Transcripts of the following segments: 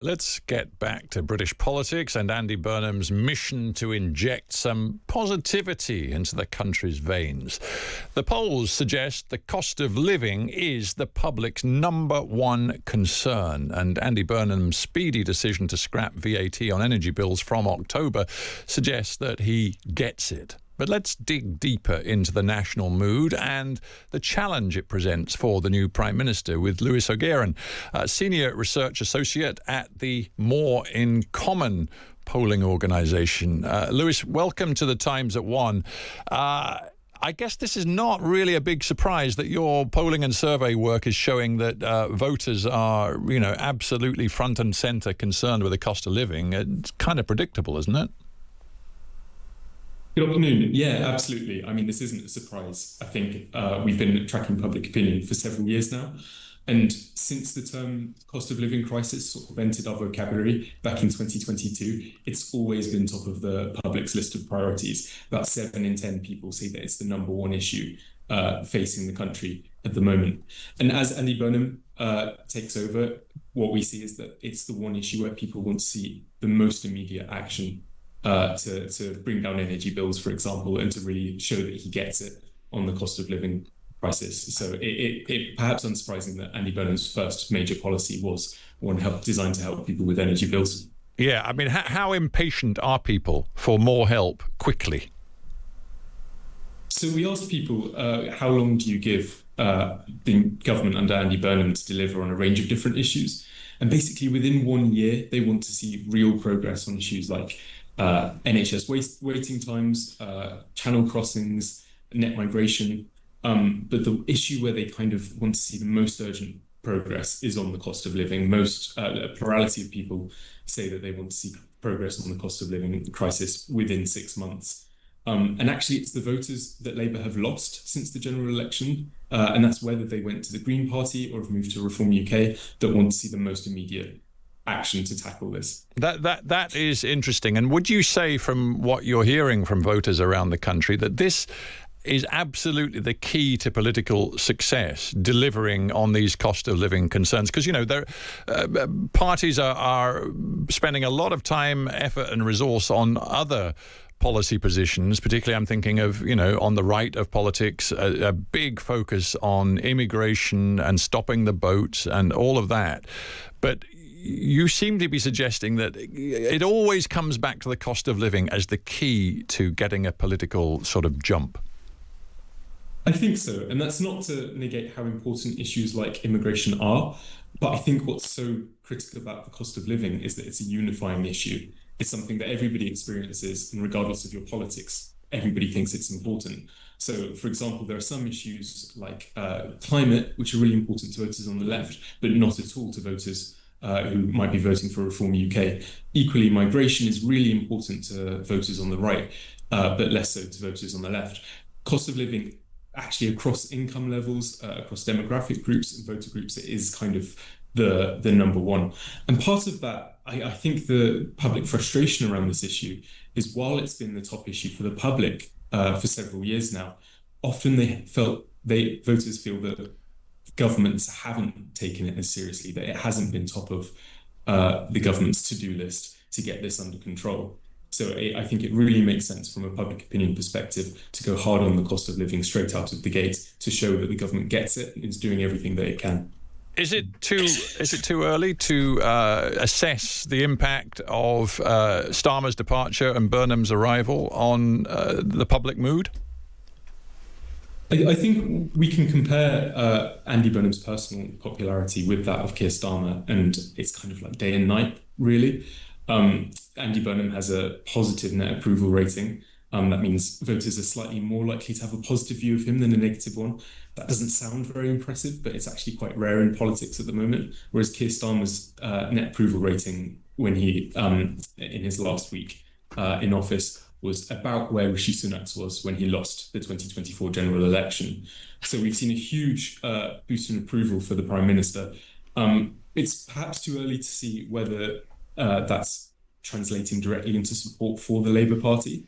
Let's get back to British politics and Andy Burnham's mission to inject some positivity into the country's veins. The polls suggest the cost of living is the public's number one concern, and Andy Burnham's speedy decision to scrap VAT on energy bills from October suggests that he gets it. But let's dig deeper into the national mood and the challenge it presents for the new Prime Minister with Lewis O'Geran, Senior Research Associate at the More in Common polling organisation. Lewis, welcome to the Times at One. I guess this is not really a big surprise that your polling and survey work is showing that voters are, absolutely front and centre concerned with the cost of living. It's kind of predictable, isn't it? Good afternoon. Yeah, absolutely. I mean, this isn't a surprise. I think we've been tracking public opinion for several years now. And since the term cost of living crisis sort of entered our vocabulary back in 2022, it's always been top of the public's list of priorities. About 7 in 10 people say that it's the number one issue facing the country at the moment. And as Andy Burnham takes over, what we see is that it's the one issue where people want to see the most immediate action to bring down energy bills, for example, and to really show that he gets it on the cost of living crisis. So it perhaps unsurprising that Andy Burnham's first major policy was one designed to help people with energy bills. Yeah, I mean, how impatient are people for more help quickly? So we asked people, how long do you give the government under Andy Burnham to deliver on a range of different issues? And basically within 1 year, they want to see real progress on issues like NHS waiting times, channel crossings, net migration. But the issue where they kind of want to see the most urgent progress is on the cost of living. A plurality of people say that they want to see progress on the cost of living crisis within 6 months. And actually, it's the voters that Labour have lost since the general election. And that's whether they went to the Green Party or have moved to Reform UK that want to see the most immediate action to tackle this. That is interesting. And would you say, from what you're hearing from voters around the country, that this is absolutely the key to political success, delivering on these cost of living concerns? Because, parties are spending a lot of time, effort and resource on other policy positions, particularly I'm thinking of, on the right of politics, a big focus on immigration and stopping the boats and all of that. But you seem to be suggesting that it always comes back to the cost of living as the key to getting a political sort of jump. I think so. And that's not to negate how important issues like immigration are. But I think what's so critical about the cost of living is that it's a unifying issue. It's something that everybody experiences, and regardless of your politics, everybody thinks it's important. So, for example, there are some issues like climate, which are really important to voters on the left, but not at all to voters who might be voting for Reform UK. Equally, migration is really important to voters on the right, but less so to voters on the left. Cost of living, actually across income levels, across demographic groups and voter groups, it is kind of the number one. And part of that, I think the public frustration around this issue is, while it's been the top issue for the public for several years now, often voters feel that governments haven't taken it as seriously, that it hasn't been top of the government's to-do list to get this under control. So I think it really makes sense from a public opinion perspective to go hard on the cost of living straight out of the gate to show that the government gets it and is doing everything that it can. Is it too early to assess the impact of Starmer's departure and Burnham's arrival on the public mood? I think we can compare Andy Burnham's personal popularity with that of Keir Starmer, and it's kind of like day and night, really. Andy Burnham has a positive net approval rating. That means voters are slightly more likely to have a positive view of him than a negative one. That doesn't sound very impressive, but it's actually quite rare in politics at the moment. Whereas Keir Starmer's net approval rating when he, in his last week in office, was about where Rishi Sunak's was when he lost the 2024 general election. So we've seen a huge boost in approval for the Prime Minister. It's perhaps too early to see whether that's translating directly into support for the Labour Party.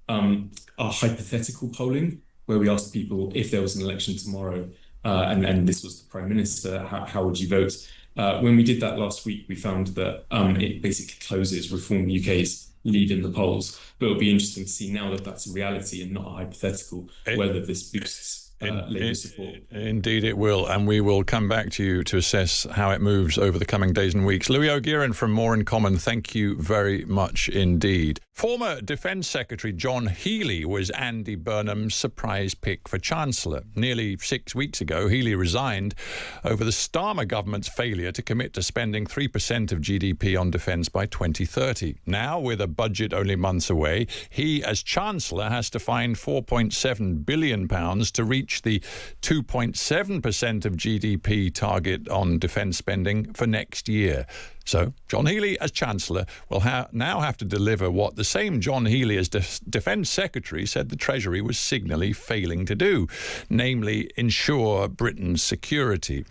Our hypothetical polling, where we asked people if there was an election tomorrow and this was the Prime Minister, how would you vote? When we did that last week, we found that it basically closes Reform UK's lead in the polls. But it'll be interesting to see now that that's a reality and not a hypothetical, whether this boosts Labour support. Indeed it will, and we will come back to you to assess how it moves over the coming days and weeks. Louis O'Geran from More in Common, thank you very much indeed. Former Defence Secretary John Healey was Andy Burnham's surprise pick for Chancellor. Nearly 6 weeks ago, Healey resigned over the Starmer government's failure to commit to spending 3% of GDP on defence by 2030. Now, with a budget only months away, he, as Chancellor, has to find £4.7 billion to reach the 2.7% of GDP target on defence spending for next year. So John Healey, as Chancellor, will now have to deliver what the same John Healey as Defence Secretary said the Treasury was signally failing to do, namely ensure Britain's security.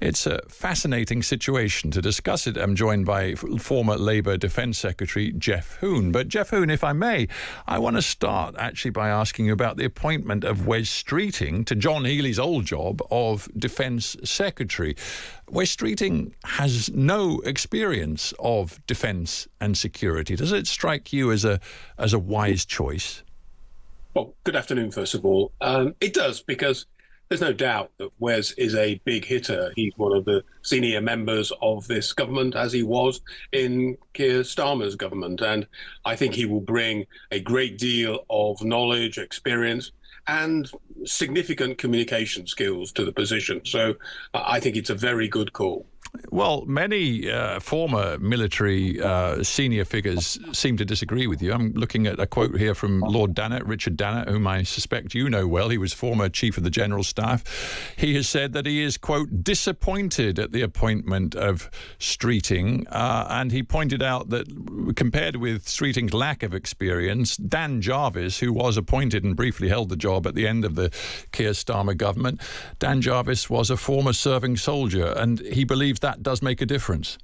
It's a fascinating situation. To discuss it, I'm joined by former Labour Defence Secretary Geoff Hoon. But Geoff Hoon, if I may, I want to start actually by asking you about the appointment of Wes Streeting to John Healey's old job of Defence Secretary. Wes Streeting has no experience of defence and security. Does it strike you as a wise choice? Well, good afternoon, first of all. It does, because there's no doubt that Wes is a big hitter. He's one of the senior members of this government, as he was in Keir Starmer's government. And I think he will bring a great deal of knowledge, experience, and significant communication skills to the position. So I think it's a very good call. Well, many former military senior figures seem to disagree with you. I'm looking at a quote here from Lord Dannatt, Richard Dannatt, whom I suspect you know well. He was former Chief of the General Staff. He has said that he is, quote, disappointed at the appointment of Streeting. And he pointed out that compared with Streeting's lack of experience, Dan Jarvis, who was appointed and briefly held the job at the end of the Keir Starmer government, Dan Jarvis was a former serving soldier, and he believes that does make a difference.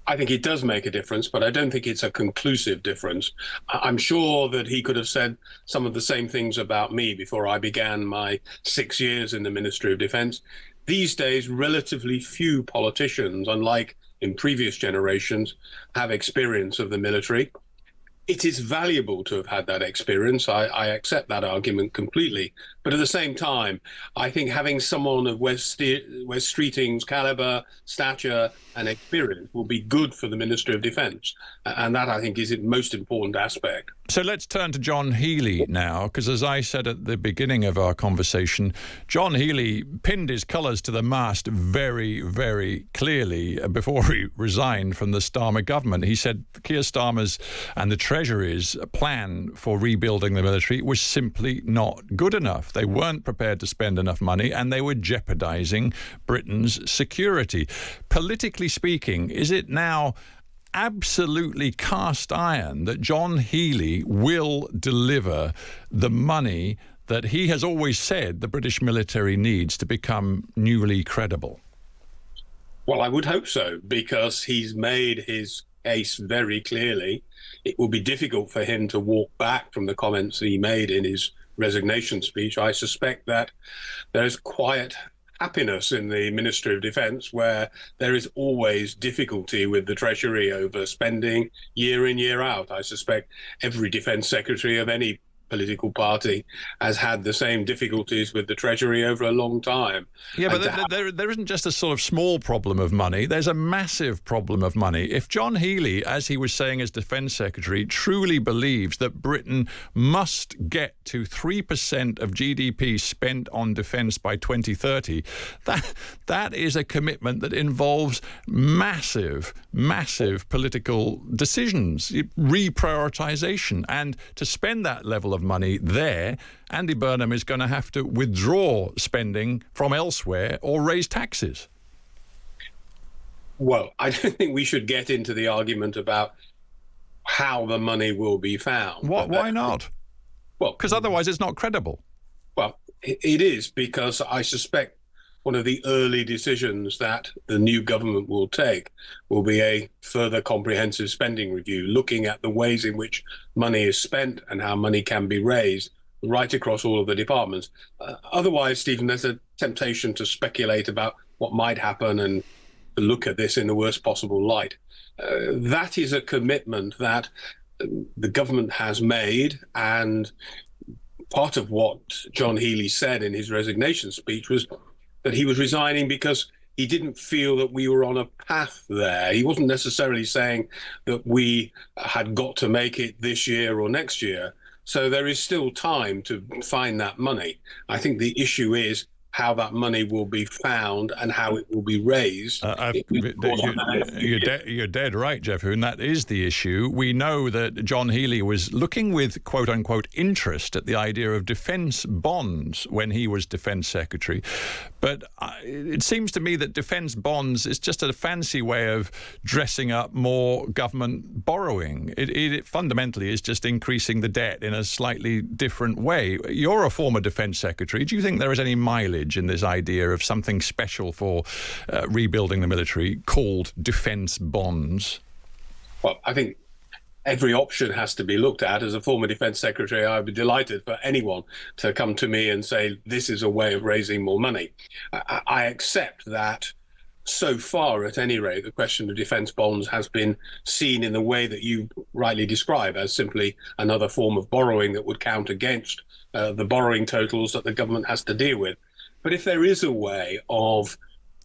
I think it does make a difference, but I don't think it's a conclusive difference. I'm sure that he could have said some of the same things about me before I began my 6 years in the Ministry of Defence. These days, relatively few politicians, unlike in previous generations, have experience of the military. It is valuable to have had that experience. I accept that argument completely. But at the same time, I think having someone of Wes Streeting's caliber, stature, and experience will be good for the Ministry of Defence. And that, I think, is its most important aspect. So let's turn to John Healey now, because as I said at the beginning of our conversation, John Healey pinned his colours to the mast very, very clearly before he resigned from the Starmer government. He said Keir Starmer's and the Treasury's plan for rebuilding the military was simply not good enough. They weren't prepared to spend enough money, and they were jeopardising Britain's security. Politically speaking, is it now absolutely cast iron that John Healey will deliver the money that he has always said the British military needs to become newly credible? Well, I would hope so, because he's made his case very clearly. It will be difficult for him to walk back from the comments that he made in his resignation speech. I suspect that there's quiet happiness in the Ministry of Defence, where there is always difficulty with the Treasury over spending year in, year out. I suspect every Defence Secretary of any political party has had the same difficulties with the Treasury over a long time. Yeah, but there isn't just a sort of small problem of money. There's a massive problem of money. If John Healey, as he was saying as Defence Secretary, truly believes that Britain must get to 3% of GDP spent on defence by 2030, that is a commitment that involves massive political decisions, reprioritisation. And to spend that level of money there, Andy Burnham is going to have to withdraw spending from elsewhere or raise taxes. Well, I don't think we should get into the argument about how the money will be found. Why not? Well, because otherwise it's not credible. Well, it is, because I suspect one of the early decisions that the new government will take will be a further comprehensive spending review, looking at the ways in which money is spent and how money can be raised right across all of the departments. Otherwise, Stephen, there's a temptation to speculate about what might happen and look at this in the worst possible light. That is a commitment that the government has made, and part of what John Healey said in his resignation speech was that he was resigning because he didn't feel that we were on a path there. He wasn't necessarily saying that we had got to make it this year or next year. So there is still time to find that money. I think the issue is how that money will be found and how it will be raised. You're dead right, Geoff Hoon. That is the issue. We know that John Healey was looking with quote-unquote interest at the idea of defence bonds when he was Defence Secretary. But it seems to me that defence bonds is just a fancy way of dressing up more government borrowing. It fundamentally is just increasing the debt in a slightly different way. You're a former Defence Secretary. Do you think there is any mileage in this idea of something special for rebuilding the military called defence bonds? Well, I think every option has to be looked at. As a former Defence Secretary, I'd be delighted for anyone to come to me and say, this is a way of raising more money. I accept that so far, at any rate, the question of defence bonds has been seen in the way that you rightly describe, as simply another form of borrowing that would count against the borrowing totals that the government has to deal with. But if there is a way of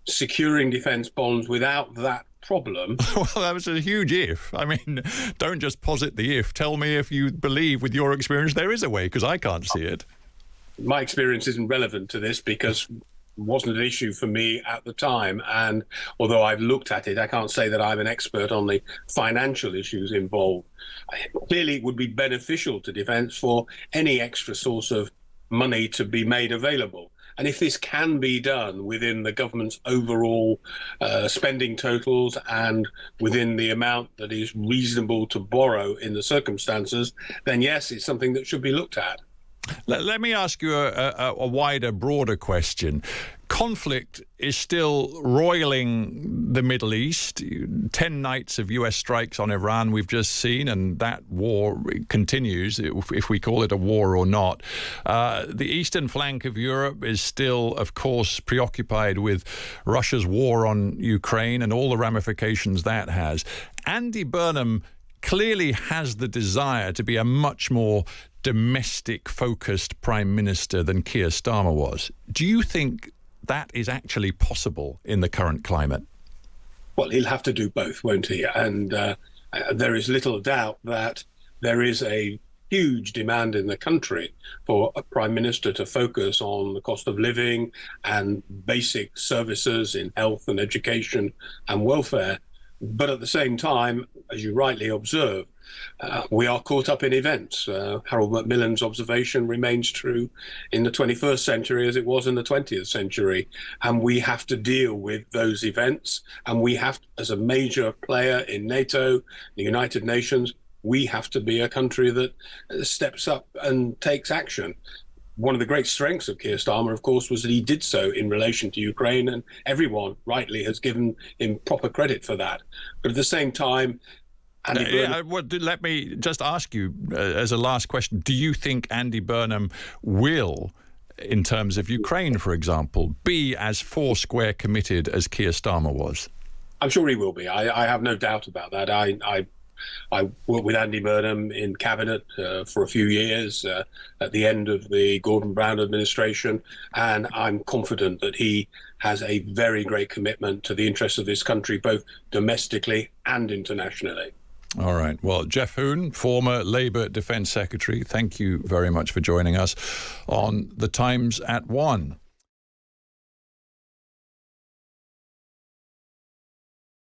securing defence bonds without that problem... Well, that was a huge if. I mean, don't just posit the if. Tell me if you believe, with your experience, there is a way, because I can't see it. My experience isn't relevant to this because it wasn't an issue for me at the time. And although I've looked at it, I can't say that I'm an expert on the financial issues involved. Clearly, it would be beneficial to defence for any extra source of money to be made available. And if this can be done within the government's overall spending totals and within the amount that is reasonable to borrow in the circumstances, then yes, it's something that should be looked at. Let me ask you a wider, broader question. Conflict is still roiling the Middle East. 10 nights of US strikes on Iran we've just seen, and that war continues, if we call it a war or not. The eastern flank of Europe is still, of course, preoccupied with Russia's war on Ukraine and all the ramifications that has. Andy Burnham clearly has the desire to be a much more domestic-focused Prime Minister than Keir Starmer was. Do you think that is actually possible in the current climate? Well, he'll have to do both, won't he? And there is little doubt that there is a huge demand in the country for a Prime Minister to focus on the cost of living and basic services in health and education and welfare. But at the same time, as you rightly observe, we are caught up in events. Harold Macmillan's observation remains true in the 21st century as it was in the 20th century. And we have to deal with those events. And we have, as a major player in NATO, the United Nations, we have to be a country that steps up and takes action. One of the great strengths of Keir Starmer, of course, was that he did so in relation to Ukraine, and everyone rightly has given him proper credit for that. But at the same time, let me just ask you as a last question, do you think Andy Burnham will, in terms of Ukraine, for example, be as foursquare committed as Keir Starmer was? I'm sure he will be. I have no doubt about that. I worked with Andy Burnham in cabinet for a few years at the end of the Gordon Brown administration, and I'm confident that he has a very great commitment to the interests of this country, both domestically and internationally. All right. Well, Geoff Hoon, former Labour Defence Secretary, thank you very much for joining us on The Times at 1.